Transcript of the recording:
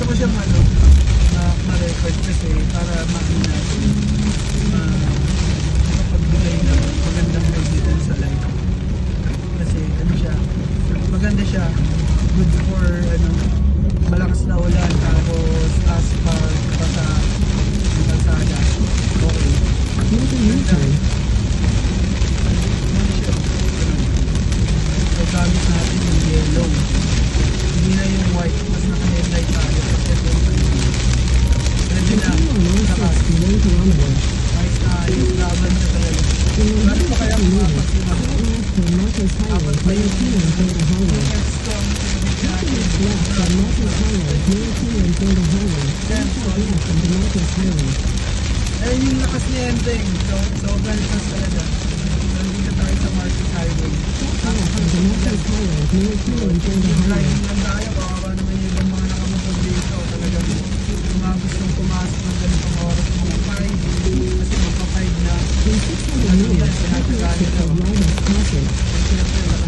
gusto ko siyang ma-record kasi para maano natin, makapagbigay ng magandang review sa live. Kasi ano siya, maganda siya, good for malakas na ulan, tapos asphalt, basa ng kalsada. Okay. Ganda. So gamit natin yung yellow. Hindi na yung white, mas naka-headlight tayo. Pwede na. Nice na yung laban na talaga. Bakit pa kaya kumapagsin ako? Dapat pa yung X-Tom eh yung lakas ni Enteng. So ganito talaga. Nandito tayo sa Market Highway. Driving lang tayo, kawawa naman yung ibang mga nakamotor dito. Talagang yung mga gustong pumasok ng ganitong oras mga 5 kasi magpa 5 na. Ano yan, sinatagaan nito. Siyempre,